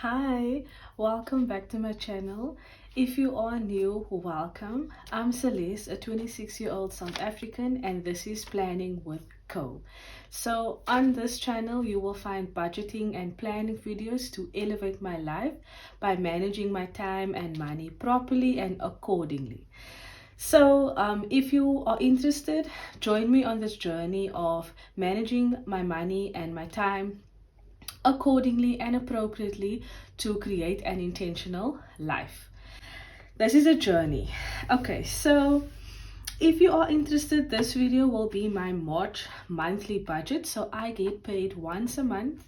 Hi, welcome back to my channel. If you are new, welcome. I'm Celeste, a 26-year-old South African, and this is Planning with Co. So on this channel, you will find budgeting and planning videos to elevate my life by managing my time and money properly and accordingly. So if you are interested, join me on this journey of managing my money and my time accordingly and appropriately to create an intentional life. This is a journey. Okay, so if you are interested, this video will be my March monthly budget. So I get paid once a month.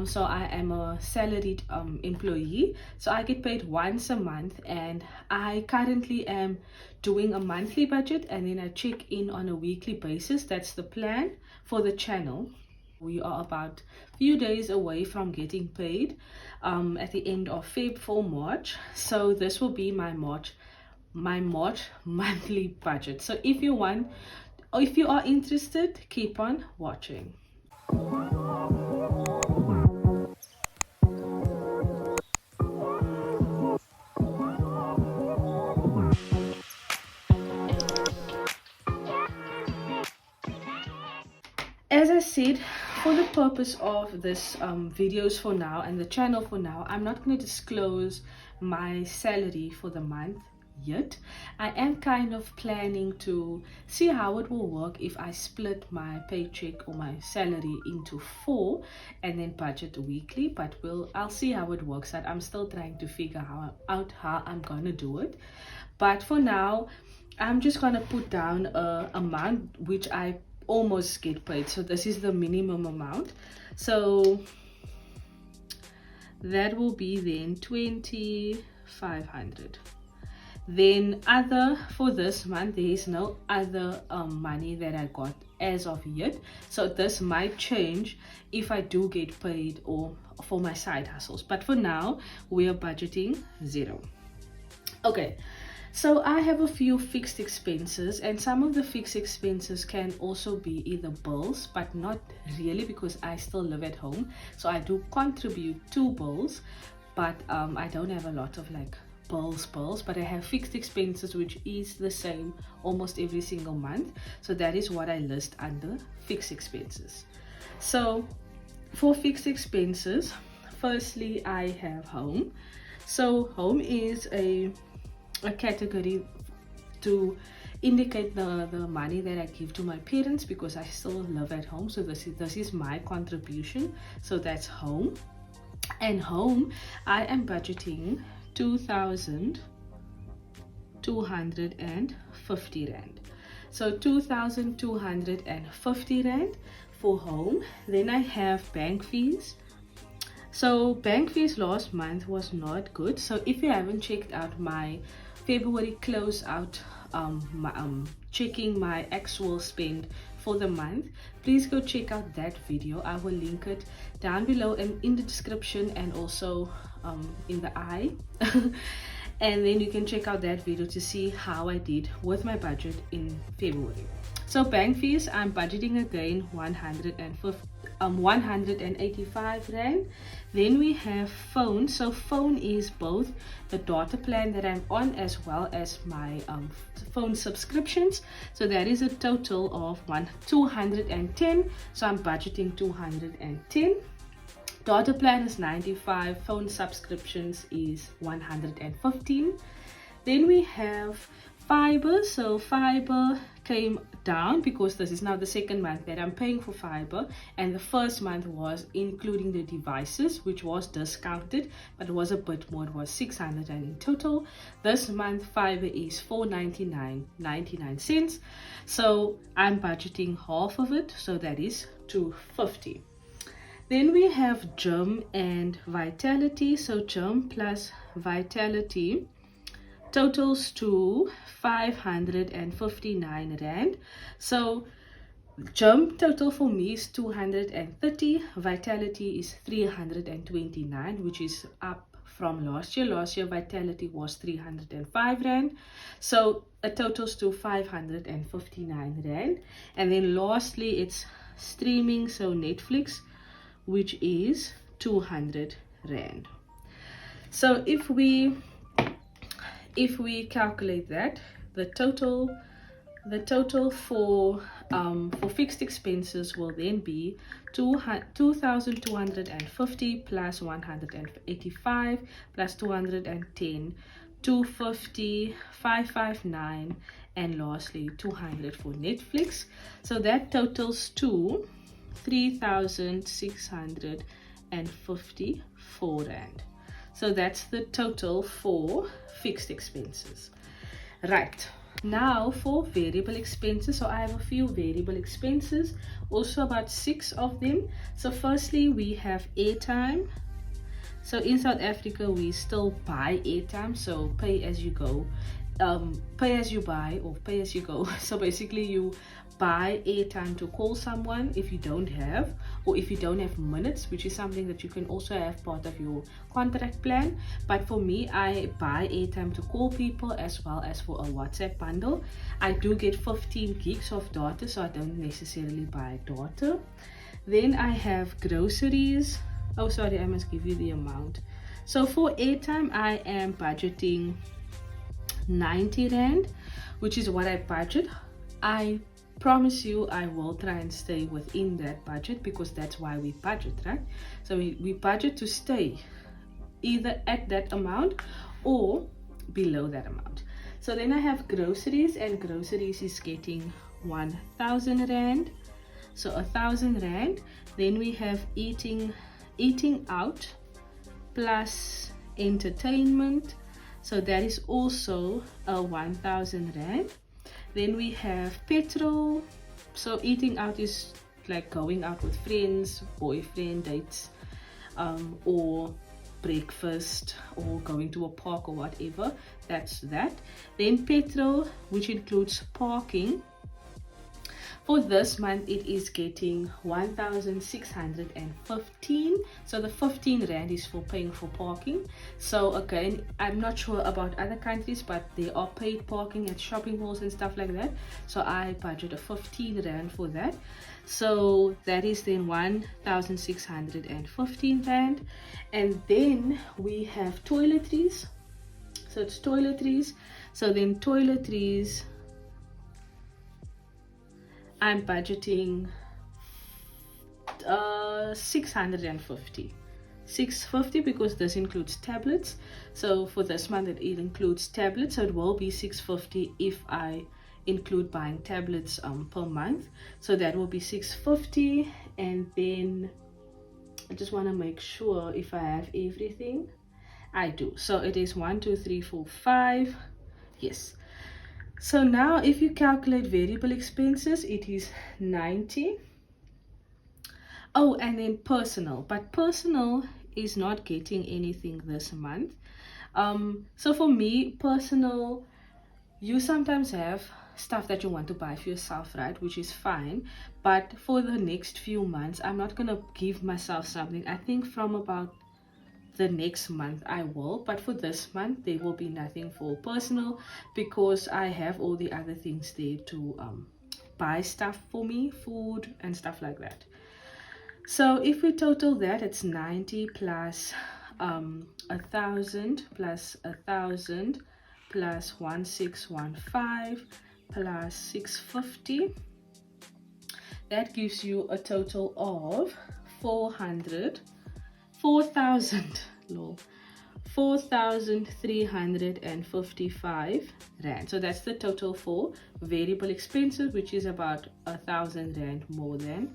So I am a salaried employee. So I get paid once a month, and I currently am doing a monthly budget, and then I check in on a weekly basis. That's the plan for the channel. We are about a few days away from getting paid at the end of Feb for March. So this will be my March monthly budget. So if you are interested, keep on watching. As I said, for the purpose of this videos for now and the channel for now, I'm not going to disclose my salary for the month yet. I am kind of planning to see how it will work if I split my paycheck or my salary into 4 and then budget weekly, but I'll see how it works out. I'm still trying to figure out how I'm gonna do it, but for now I'm just gonna put down a amount which I almost get paid. So this is the minimum amount, so that will be then 2,500. Then other, for this month there is no other money that I got as of yet, so this might change if I do get paid or for my side hustles, but for now we are budgeting 0. Okay, so I have a few fixed expenses, and some of the fixed expenses can also be either bills, but not really because I still live at home. So I do contribute to bills, but I don't have a lot of like bills, but I have fixed expenses which is the same almost every single month. So that is what I list under fixed expenses. So for fixed expenses, firstly I have home. So home is a category to indicate the money that I give to my parents because I still live at home. So this is my contribution. So that's home. And home, I am budgeting 2,250 rand. So 2,250 rand for home. Then I have bank fees. So bank fees last month was not good. So if you haven't checked out my February closeout, checking my actual spend for the month, please go check out that video. I will link it down below and in the description, and also in the eye and then you can check out that video to see how I did with my budget in February. So bank fees, I'm budgeting again 185 rand. Then we have phone. So phone is both the data plan that I'm on as well as my phone subscriptions. So that is a total of 210. So I'm budgeting 210. Data plan is 95, phone subscriptions is 115. Then we have fiber. So fiber came down because this is now the second month that I'm paying for fiber, and the first month was including the devices, which was discounted, but it was a bit more. It was 600 in total. This month fiber is 499.99. So I'm budgeting half of it, so that is 250. Then we have gym and vitality. So gym plus vitality totals to 559 rand. So gym total for me is 230, vitality is 329, which is up from last year. Last year vitality was 305 rand, so it totals to 559 rand. And then lastly it's streaming, so Netflix, which is 200 rand. So if we calculate that, the total for fixed expenses will then be 2,250 plus 185 plus 210, 250, 559, and lastly 200 for Netflix. So that totals to 3,654 rand. So that's the total for fixed expenses. Right, now for variable expenses. So I have a few variable expenses, also about 6 of them. So firstly, we have airtime. So in South Africa, we still buy airtime, so pay as you go, pay as you buy, or pay as you go. So basically you buy airtime to call someone if you don't have, or if you don't have minutes, which is something that you can also have part of your contract plan. But for me, I buy airtime to call people as well as for a WhatsApp bundle. I do get 15 gigs of data, so I don't necessarily buy data. Then I have groceries. Oh, sorry, I must give you the amount. So for airtime, I am budgeting 90 rand, which is what I budget. I promise you I will try and stay within that budget, because that's why we budget, right? So we budget to stay either at that amount or below that amount. So then I have groceries, and groceries is getting 1,000 rand, so 1,000 rand. Then we have eating out plus entertainment, so that is also a 1,000 rand. Then we have petrol. So eating out is like going out with friends, boyfriend, dates, or breakfast, or going to a park or whatever. That's that. Then petrol, which includes parking. For this month, it is getting 1,615. So the 15 rand is for paying for parking. So again, I'm not sure about other countries, but they are paid parking at shopping malls and stuff like that. So I budget a 15 rand for that. So that is then 1,615 rand. And then we have toiletries. So it's toiletries. So then toiletries, I'm budgeting 650 because this includes tablets. So for this month it includes tablets, so it will be 650 if I include buying tablets per month. So that will be 650. And then I just want to make sure if I have everything. I do. So it is 1 2 3 4 5. Yes. So now if you calculate variable expenses, it is 90. Oh, and then personal, but personal is not getting anything this month. So for me, personal, you sometimes have stuff that you want to buy for yourself, right? Which is fine. But for the next few months, I'm not gonna give myself something. I think from about the next month I will, but for this month there will be nothing for personal, because I have all the other things there to buy stuff for me, food and stuff like that. So if we total that, it's 90 plus 1,000 plus 1,000 plus 1,615 plus 650. That gives you a total of 4,355 rand. So that's the total for variable expenses, which is about 1,000 rand more than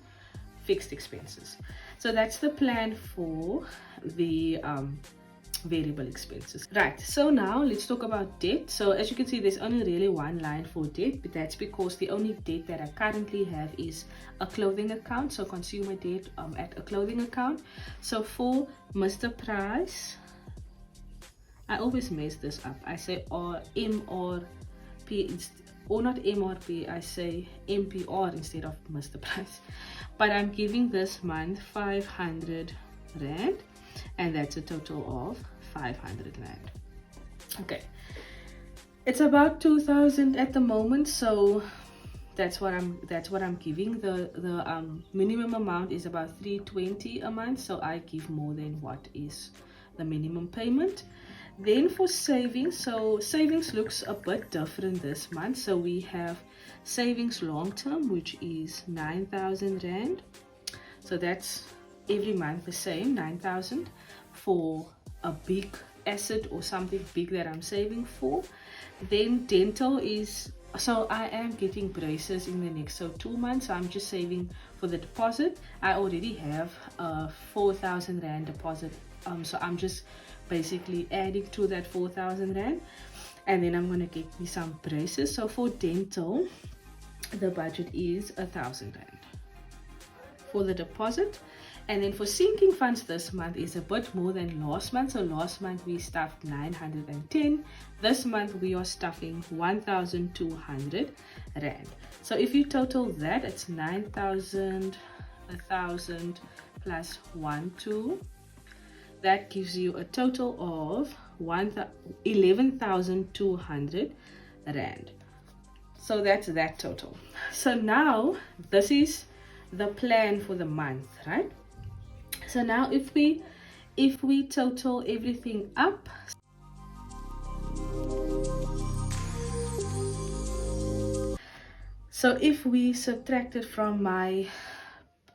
fixed expenses. So that's the plan for the variable expenses. Right, so now let's talk about debt. So as you can see, there's only really one line for debt, but that's because the only debt that I currently have is a clothing account, so consumer debt at a clothing account. So for Mr. Price, I always mess this up, I say MRP, or not MRP, I say MPR instead of Mr. Price. But I'm giving this month 500 rand, and that's a total of 500 rand. Okay, it's about 2,000 at the moment, so that's what I'm giving. The minimum amount is about 320 a month, so I give more than what is the minimum payment. Then for savings, so savings looks a bit different this month. So we have savings long term, which is 9,000 rand. So that's every month the same, 9,000 for a big asset or something big that I'm saving for. Then dental is, so I am getting braces in the next 2 months, so I'm just saving for the deposit. I already have a 4,000 rand deposit, so I'm just basically adding to that 4,000 rand, and then I'm gonna get me some braces. So for dental, the budget is 1,000 rand for the deposit. And then for sinking funds this month is a bit more than last month. So last month we stuffed 910. This month we are stuffing 1,200 rand. So if you total that, it's 9,000, 1,000 plus 1, 2. That gives you a total of 11,200 rand. So that's that total. So now this is the plan for the month, right? So now if we total everything up, so if we subtract it from my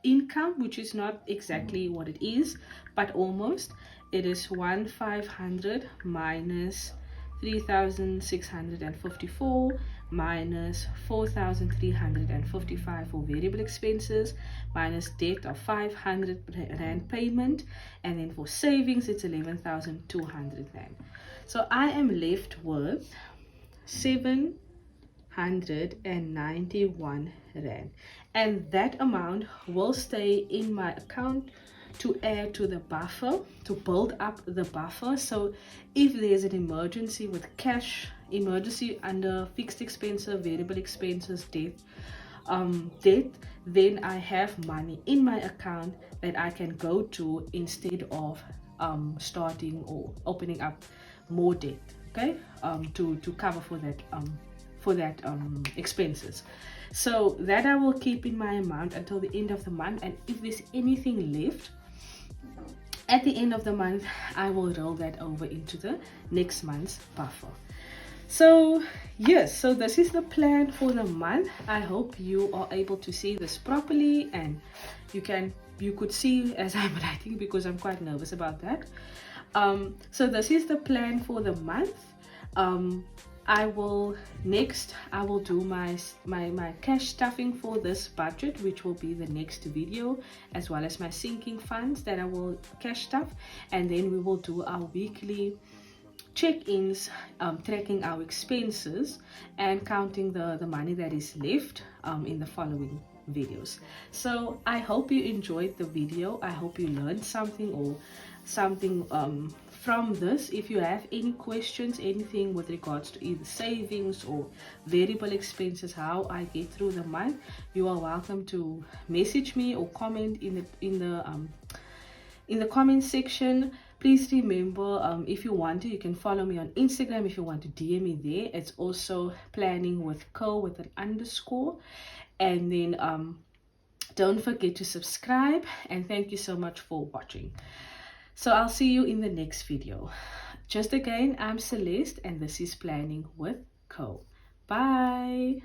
income, which is not exactly what it is, but almost, it is 1,500 minus 3,654 minus 4,355 for variable expenses, minus debt of 500 rand payment, and then for savings it's 11,200 rand. So I am left with 791 rand, and that amount will stay in my account to add to the buffer, to build up the buffer. So if there's an emergency with cash, emergency under fixed expenses, variable expenses, debt, then I have money in my account that I can go to instead of starting or opening up more debt, okay, to cover for that expenses. So that I will keep in my amount until the end of the month, and if there's anything left at the end of the month, I will roll that over into the next month's buffer. So yes, so this is the plan for the month. I hope you are able to see this properly, and you could see as I'm writing, because I'm quite nervous about that. So this is the plan for the month. I will do my cash stuffing for this budget, which will be the next video, as well as my sinking funds that I will cash stuff, and then we will do our weekly check-ins, tracking our expenses and counting the money that is left in the following videos. So I hope you enjoyed the video. I hope you learned something or something from this. If you have any questions, anything with regards to either savings or variable expenses, how I get through the month, you are welcome to message me or comment in the comment section. Please remember, if you want to, you can follow me on Instagram. If you want to DM me there, it's also planning with co with an underscore. And then don't forget to subscribe, and thank you so much for watching. So I'll see you in the next video. Just again, I'm Celeste, and this is Planning with Co. Bye.